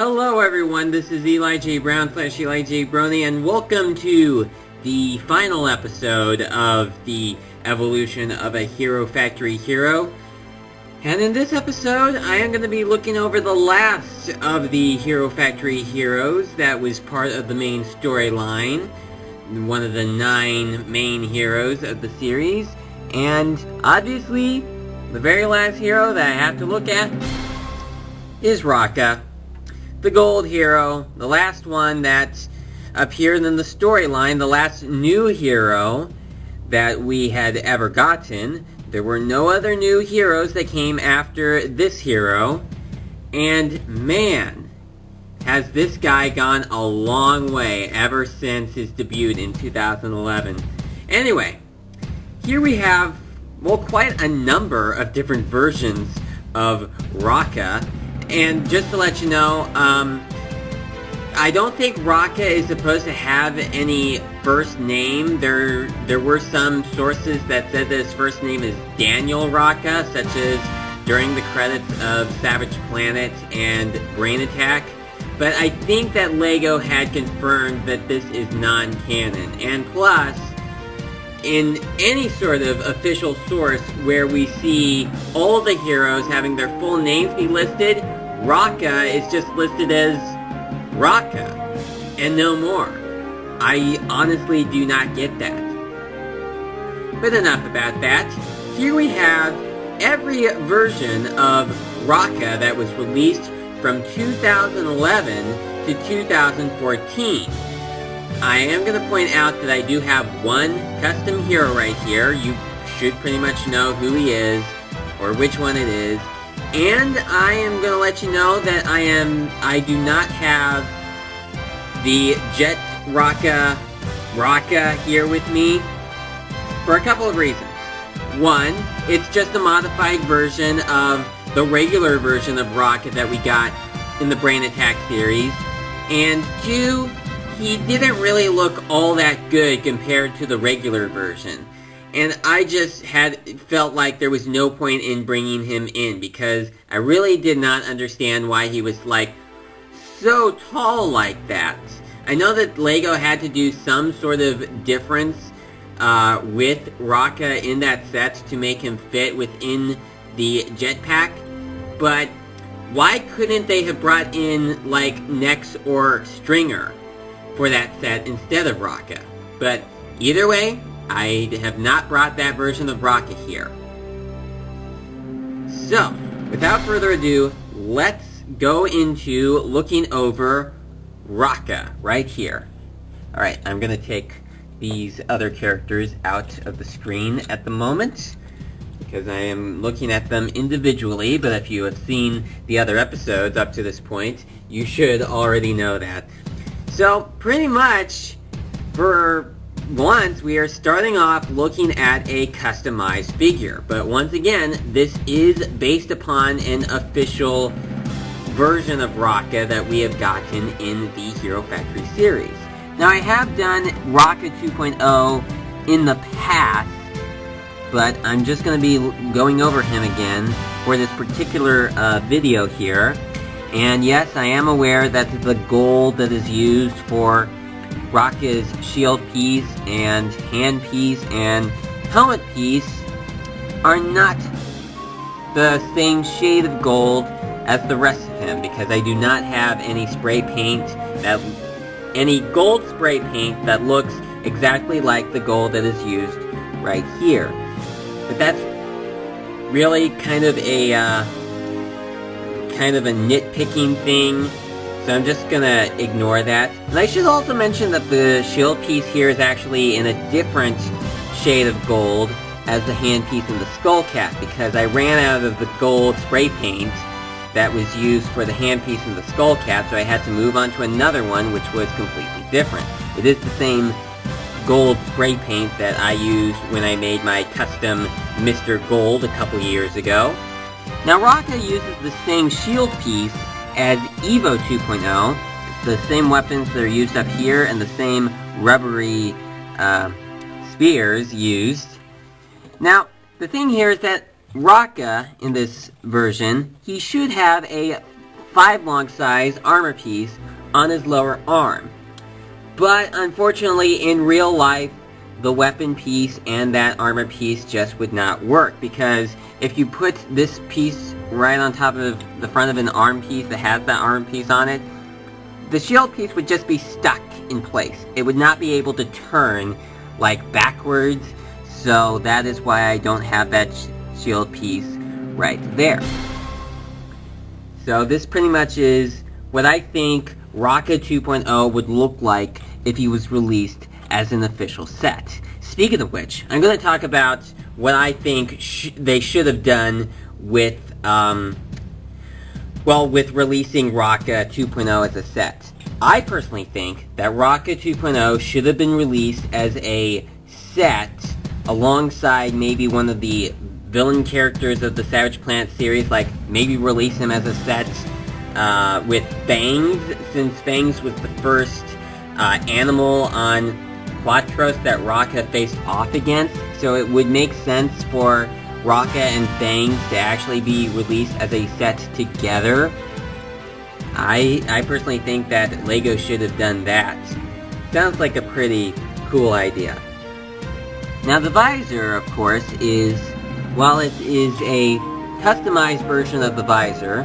Hello everyone, this is Eli J. Brown / Eli J. Brony, and welcome to the final episode of the evolution of a Hero Factory hero. And in this episode, I am going to be looking over the last of the Hero Factory heroes that was part of the main storyline, one of the 9 main heroes of the series. And obviously, the very last hero that I have to look at is Raka, the gold hero, the last one that appeared in the storyline, the last new hero that we had ever gotten. There were no other new heroes that came after this hero, and man, has this guy gone a long way ever since his debut in 2011. Anyway, here we have, well, quite a number of different versions of Raka. And just to let you know, I don't think Raka is supposed to have any first name. There were some sources that said that his first name is Daniel Raka, such as during the credits of Savage Planet and Brain Attack. But I think that LEGO had confirmed that this is non-canon. And plus, in any sort of official source where we see all the heroes having their full names be listed, Raka is just listed as Raka, and no more. I honestly do not get that. But enough about that. Here we have every version of Raka that was released from 2011 to 2014. I am going to point out that I do have one custom hero right here. You should pretty much know who he is, or which one it is. And I am going to let you know that I do not have the Jet Raka here with me for a couple of reasons. One, it's just a modified version of the regular version of Raka that we got in the Brain Attack series. And two, he didn't really look all that good compared to the regular version. And I just felt like there was no point in bringing him in, because I really did not understand why he was, like, so tall like that. I know that LEGO had to do some sort of difference with Raka in that set to make him fit within the jetpack, but why couldn't they have brought in, like, Nex or Stringer for that set instead of Raka? But either way, I have not brought that version of Raka here. So, without further ado, let's go into looking over Raka right here. Alright, I'm going to take these other characters out of the screen at the moment, because I am looking at them individually, but if you have seen the other episodes up to this point, you should already know that. So, pretty much, for once, we are starting off looking at a customized figure, but once again, this is based upon an official version of Raka that we have gotten in the Hero Factory series. Now, I have done Raka 2.0 in the past, but I'm just going to be going over him again for this particular video here. And yes, I am aware that the gold that is used for Raka's shield piece and hand piece and helmet piece are not the same shade of gold as the rest of him, because I do not have any gold spray paint that looks exactly like the gold that is used right here. But that's really kind of a nitpicking thing. So I'm just gonna ignore that. And I should also mention that the shield piece here is actually in a different shade of gold as the hand piece and the skull cap, because I ran out of the gold spray paint that was used for the hand piece and the skull cap, so I had to move on to another one which was completely different. It is the same gold spray paint that I used when I made my custom Mr. Gold a couple years ago. Now, Raka uses the same shield piece as Evo 2.0, the same weapons that are used up here and the same rubbery spears used. Now, the thing here is that Raka, in this version, he should have a 5 long size armor piece on his lower arm. But unfortunately, in real life, the weapon piece and that armor piece just would not work, because if you put this piece right on top of the front of an arm piece that has that arm piece on it, the shield piece would just be stuck in place. It would not be able to turn like backwards, so that is why I don't have that shield piece right there. So this pretty much is what I think Rocka 2.0 would look like if he was released as an official set. Speaking of which, I'm going to talk about what I think they should have done with, with releasing Rocka 2.0 as a set. I personally think that Rocka 2.0 should have been released as a set alongside maybe one of the villain characters of the Savage Planet series, like maybe release him as a set with Fangs, since Fangs was the first animal on Quatros that Rocka faced off against, so it would make sense for Rocka and Fangs to actually be released as a set together. I personally think that LEGO should have done that. Sounds like a pretty cool idea. Now the Visor, of course, while it is a customized version of the Visor,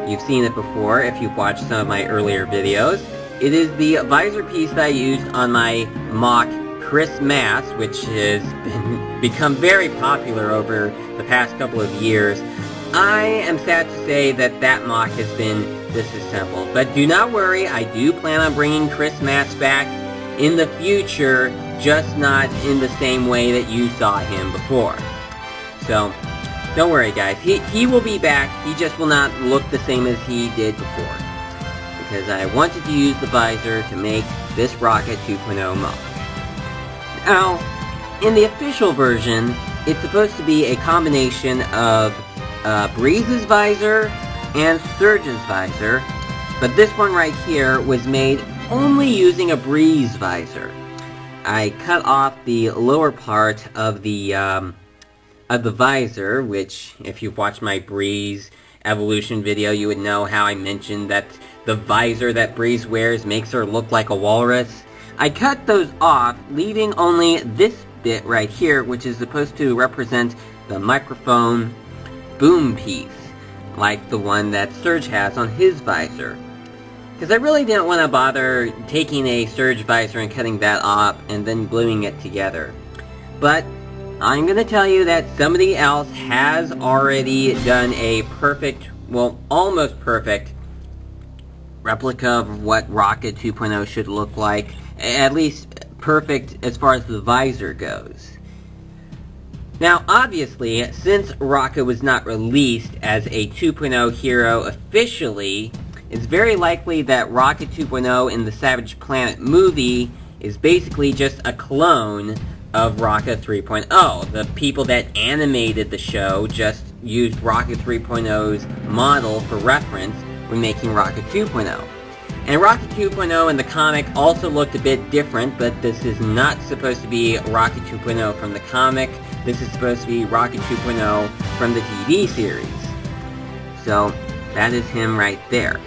you've seen it before if you've watched some of my earlier videos, it is the Visor piece that I used on my mock Chris Mass, which has become very popular over the past couple of years. I am sad to say that that mock has been disassembled, but do not worry, I do plan on bringing Chris Mass back in the future, just not in the same way that you saw him before. So, don't worry guys, he will be back, he just will not look the same as he did before. Because I wanted to use the Visor to make this Rocka 2.0 mock. Now, in the official version, it's supposed to be a combination of Breeze's Visor and Surge's Visor, but this one right here was made only using a Breeze Visor. I cut off the lower part of the visor, which, if you've watched my Breeze evolution video, you would know how I mentioned that the visor that Breeze wears makes her look like a walrus. I cut those off, leaving only this bit right here, which is supposed to represent the microphone boom piece, like the one that Surge has on his visor. Because I really didn't want to bother taking a Surge visor and cutting that off and then gluing it together. But I'm going to tell you that somebody else has already done a perfect, well, almost perfect replica of what Rocka 2.0 should look like. At least perfect as far as the visor goes. Now, obviously, since Rocka was not released as a 2.0 hero officially, it's very likely that Rocka 2.0 in the Savage Planet movie is basically just a clone of Rocka 3.0. The people that animated the show just used Rocka 3.0's model for reference when making Rocka 2.0. And Rocka 2.0 in the comic also looked a bit different, but this is not supposed to be Rocka 2.0 from the comic. This is supposed to be Rocka 2.0 from the TV series. So, that is him right there.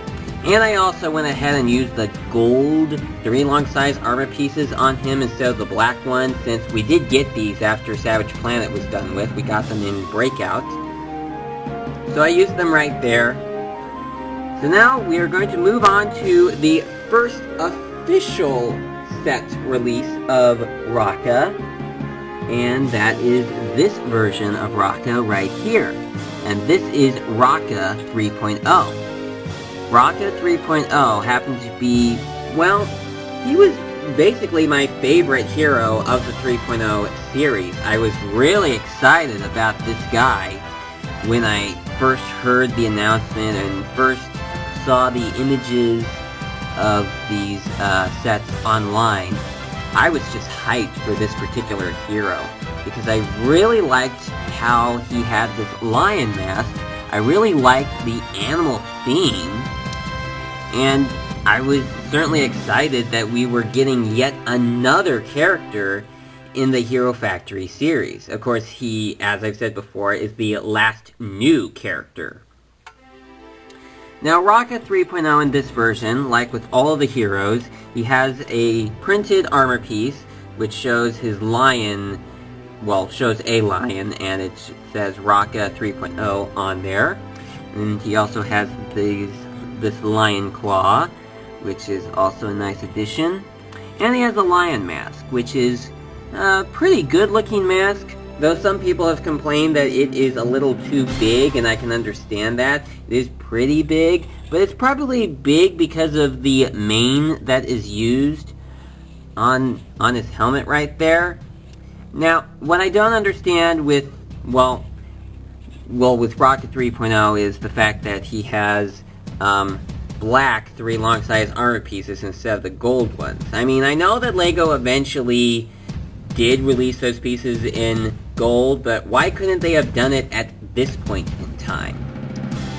And I also went ahead and used the gold 3 long size armor pieces on him instead of the black one, since we did get these after Savage Planet was done with. We got them in Breakout. So I used them right there. So now we are going to move on to the first official set release of Rocka, and that is this version of Rocka right here. And this is Rocka 3.0. Rocka 3.0 happened to be, well, he was basically my favorite hero of the 3.0 series. I was really excited about this guy when I first heard the announcement and first saw the images of these sets online. I was just hyped for this particular hero because I really liked how he had this lion mask. I really liked the animal theme, and I was certainly excited that we were getting yet another character in the Hero Factory series. Of course, he, as I've said before, is the last new character. Now, Raka 3.0 in this version, like with all of the heroes, he has a printed armor piece, which shows his lion, well, shows a lion, and it says Raka 3.0 on there. And he also has this lion claw, which is also a nice addition. And he has a lion mask, which is a pretty good looking mask, though some people have complained that it is a little too big, and I can understand that. It is pretty big, but it's probably big because of the mane that is used on his helmet right there. Now, what I don't understand with, well, with Rocka 3.0 is the fact that he has black 3 long-size armor pieces instead of the gold ones. I mean, I know that LEGO eventually did release those pieces in gold, but why couldn't they have done it at this point in time?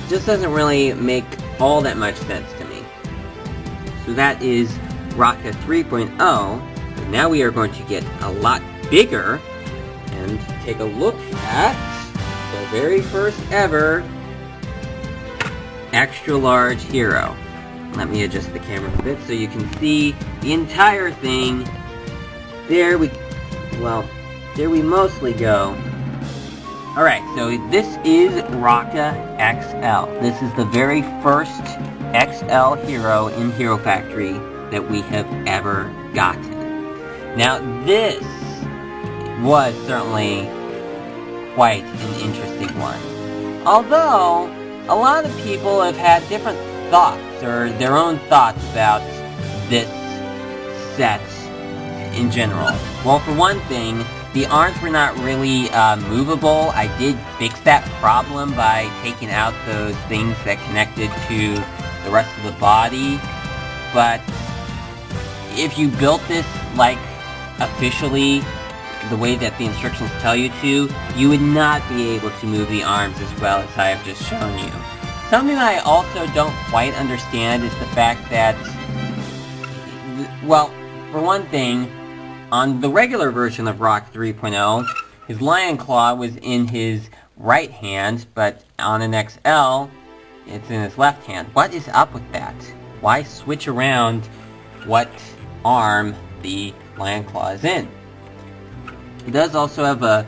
It just doesn't really make all that much sense to me. So that is Rocka 3.0, but now we are going to get a lot bigger and take a look at the very first ever extra large hero. Let me adjust the camera a bit so you can see the entire thing. There we mostly go. Alright, so this is Rocka XL. This is the very first XL hero in Hero Factory that we have ever gotten. Now this was certainly quite an interesting one. Although, a lot of people have had different thoughts, or their own thoughts about this set in general. Well, for one thing, the arms were not really movable. I did fix that problem by taking out those things that connected to the rest of the body. But if you built this, like, officially, the way that the instructions tell you to, you would not be able to move the arms as well as I have just shown you. Something that I also don't quite understand is the fact that, well, for one thing, on the regular version of Rocka 3.0, his lion claw was in his right hand, but on an XL, it's in his left hand. What is up with that? Why switch around what arm the lion claw is in? He does also have a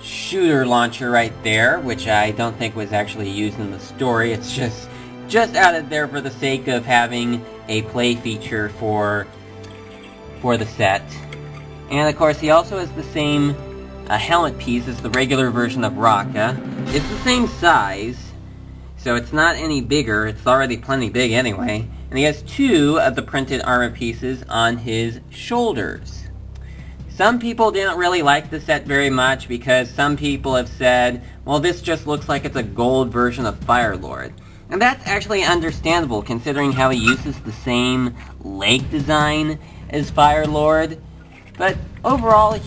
shooter launcher right there, which I don't think was actually used in the story. It's just added there for the sake of having a play feature for the set. And of course, he also has the same helmet piece as the regular version of Rocka. It's the same size, so it's not any bigger. It's already plenty big anyway. And he has 2 of the printed armor pieces on his shoulders. Some people didn't really like the set very much because some people have said, well, this just looks like it's a gold version of Firelord. And that's actually understandable considering how he uses the same leg design as Firelord. But overall,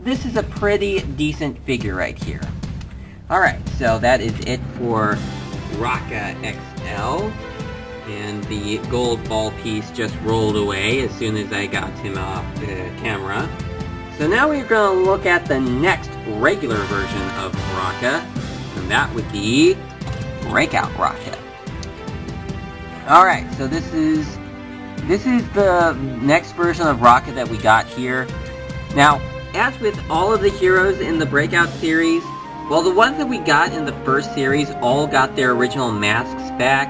this is a pretty decent figure right here. Alright, so that is it for Rocka XL. And the gold ball piece just rolled away as soon as I got him off the camera. So now we're going to look at the next regular version of Rocka, and that would be Breakout Rocka. Alright, so this is the next version of Rocka that we got here. Now, as with all of the heroes in the Breakout series, well, the ones that we got in the first series all got their original masks back.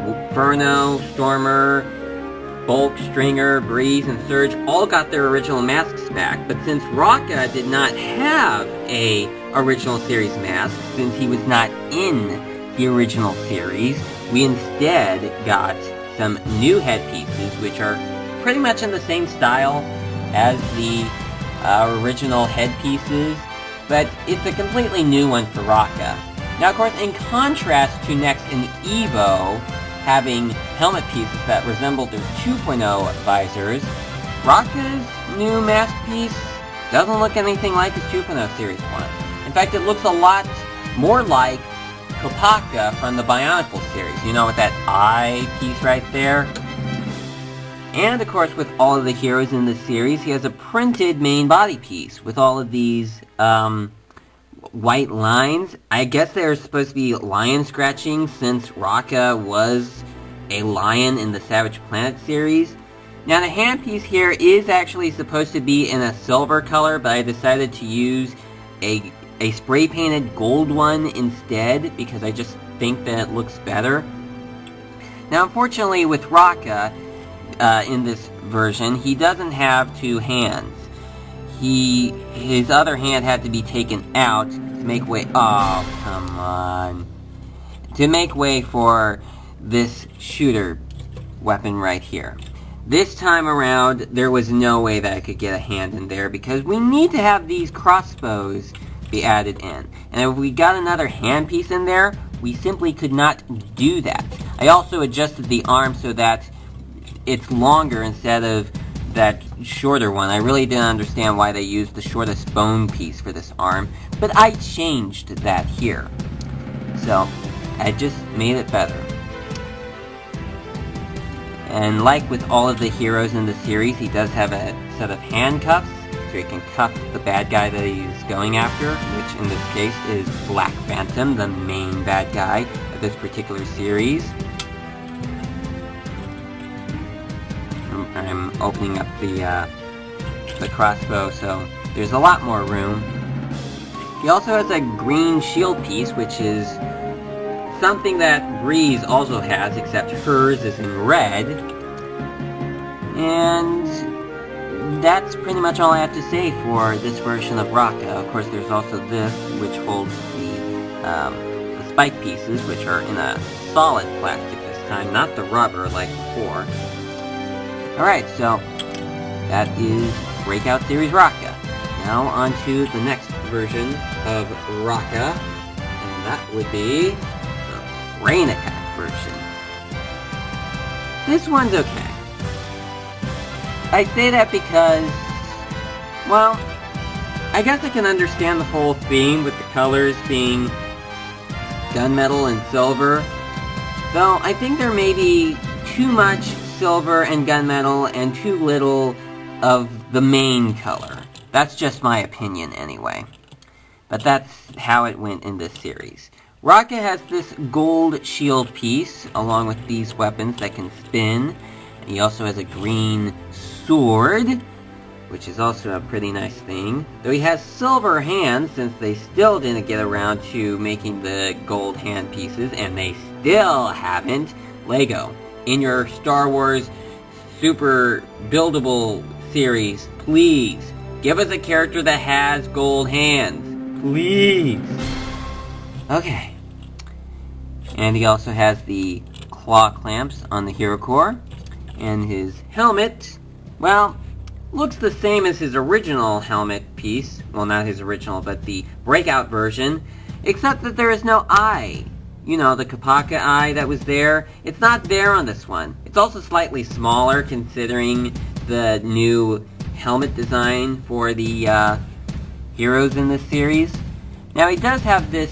Inferno, Stormer, Bulk, Stringer, Breeze, and Surge all got their original masks back, but since Rocka did not have a original series mask, since he was not in the original series, we instead got some new headpieces, which are pretty much in the same style as the original headpieces, but it's a completely new one for Rocka. Now, of course, in contrast to Next and Evo, having helmet pieces that resemble their 2.0 visors, Rocka's new mask piece doesn't look anything like his 2.0 Series 1. In fact, it looks a lot more like Kopaka from the Bionicle series. You know, with that eye piece right there? And, of course, with all of the heroes in the series, he has a printed main body piece with all of these, white lines. I guess they're supposed to be lion scratching since Raka was a lion in the Savage Planet series. Now the handpiece here is actually supposed to be in a silver color, but I decided to use a spray painted gold one instead because I just think that it looks better. Now unfortunately with Raka, in this version, he doesn't have two hands. His other hand had to be taken out to make way. Oh, come on. To make way for this shooter weapon right here. This time around, there was no way that I could get a hand in there because we need to have these crossbows be added in. And if we got another handpiece in there, we simply could not do that. I also adjusted the arm so that it's longer instead of that shorter one. I really didn't understand why they used the shortest bone piece for this arm, but I changed that here. So, I just made it better. And like with all of the heroes in the series, he does have a set of handcuffs, so he can cuff the bad guy that he's going after, which in this case is Black Phantom, the main bad guy of this particular series. I'm opening up the crossbow, so there's a lot more room. He also has a green shield piece, which is something that Breeze also has, except hers is in red. And that's pretty much all I have to say for this version of Raka. Of course, there's also this, which holds the spike pieces, which are in a solid plastic this time, not the rubber like before. Alright, so that is Breakout Series Raka. Now on to the next version of Raka, and that would be the Rain Attack version. This one's okay. I say that because, well, I guess I can understand the whole theme with the colors being gunmetal and silver, though I think there may be too much silver and gunmetal and too little of the main color. That's just my opinion anyway. But that's how it went in this series. Raka has this gold shield piece along with these weapons that can spin. He also has a green sword, which is also a pretty nice thing. Though he has silver hands since they still didn't get around to making the gold hand pieces, and they still haven't. Lego, in your Star Wars Super Buildable series, please, give us a character that has gold hands. Please. Okay. And he also has the claw clamps on the hero core. And his helmet, well, looks the same as his original helmet piece. Well, not his original, but the Breakout version. Except that there is no eye. You know, the Kopaka eye that was there. It's not there on this one. It's also slightly smaller considering the new helmet design for the heroes in this series. Now he does have this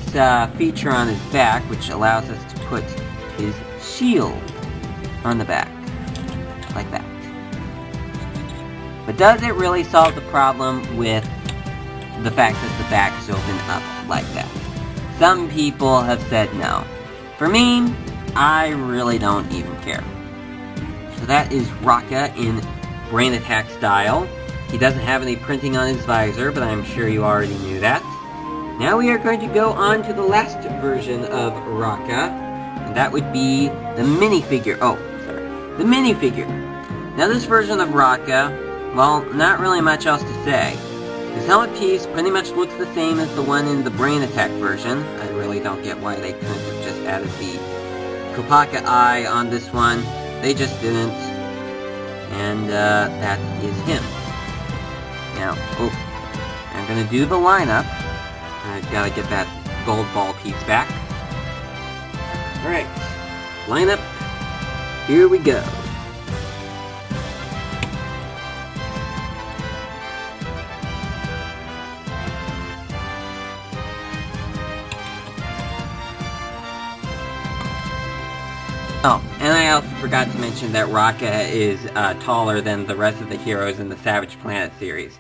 feature on his back which allows us to put his shield on the back. Like that. But does it really solve the problem with the fact that the back is open up like that? Some people have said no. For me, I really don't even care. So that is Raka in Brain Attack style. He doesn't have any printing on his visor, but I'm sure you already knew that. Now we are going to go on to the last version of Raka, and that would be the minifigure. The minifigure. Now this version of Raka, well, not really much else to say. His helmet piece pretty much looks the same as the one in the Brain Attack version. I really don't get why they couldn't have just added the Kopaka eye on this one. They just didn't. And that is him. Now, I'm gonna do the lineup. I've gotta get that gold ball piece back. Alright, lineup. Here we go. Oh, and I also forgot to mention that Raka is taller than the rest of the heroes in the Savage Planet series.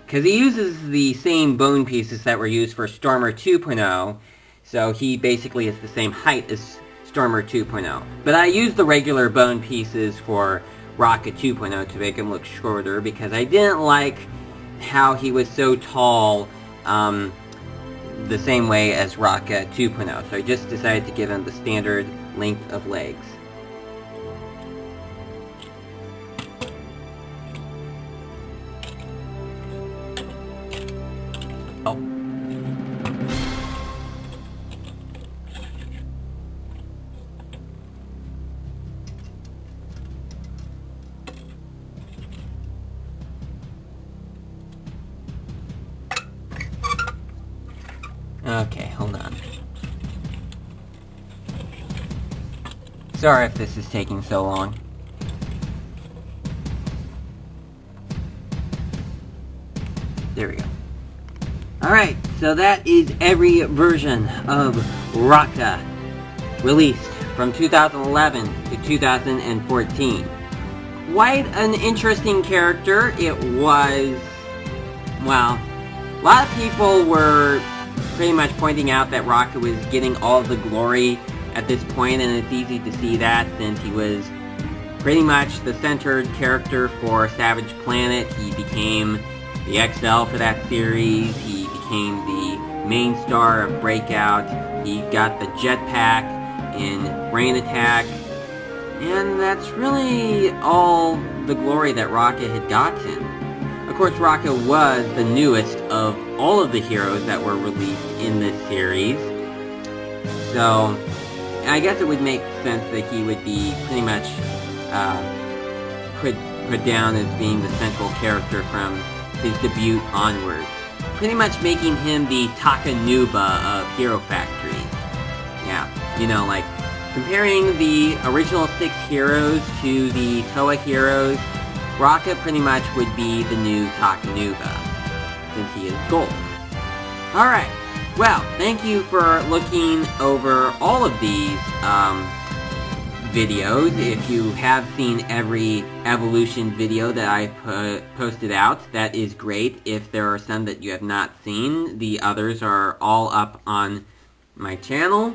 because he uses the same bone pieces that were used for Stormer 2.0, so he basically is the same height as Stormer 2.0. But I used the regular bone pieces for Rocka 2.0 to make him look shorter, because I didn't like how he was so tall the same way as Rocka 2.0, so I just decided to give him the standard length of legs. Oh. Okay, hold on. Sorry if this is taking so long. There we go. Alright, so that is every version of Rocka released from 2011 to 2014. Quite an interesting character. It was, well, a lot of people were pretty much pointing out that Rocka was getting all of the glory at this point, and it's easy to see that since he was pretty much the centered character for Savage Planet. He became the XL for that series, he became the main star of Breakout, he got the jetpack in Brain Attack, and that's really all the glory that Rocka had gotten. Of course, Rocka was the newest of all of the heroes that were released in this series, so I guess it would make sense that he would be pretty much put down as being the central character from his debut onwards, pretty much making him the Takanuba of Hero Factory. Yeah, you know, like, comparing the original 6 heroes to the Toa heroes, Rocka pretty much would be the new Takanuba, since he is gold. Alright, well, thank you for looking over all of these videos. If you have seen every evolution video that I posted out, that is great. If there are some that you have not seen, the others are all up on my channel.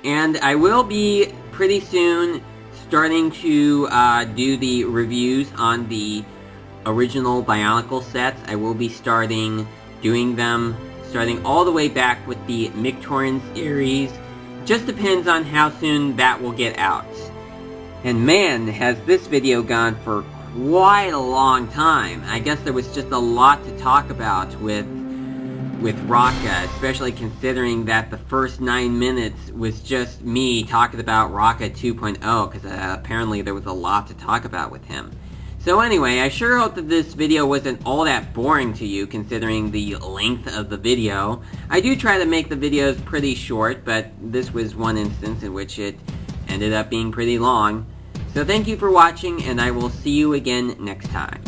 And I will be pretty soon starting to do the reviews on the original Bionicle sets. I will be doing them starting all the way back with the Mictoran series. Just depends on how soon that will get out. And man, has this video gone for quite a long time. I guess there was just a lot to talk about with Rocka, especially considering that the first 9 minutes was just me talking about Rocka 2.0, because apparently there was a lot to talk about with him. So anyway, I sure hope that this video wasn't all that boring to you, considering the length of the video. I do try to make the videos pretty short, but this was one instance in which it ended up being pretty long. So thank you for watching, and I will see you again next time.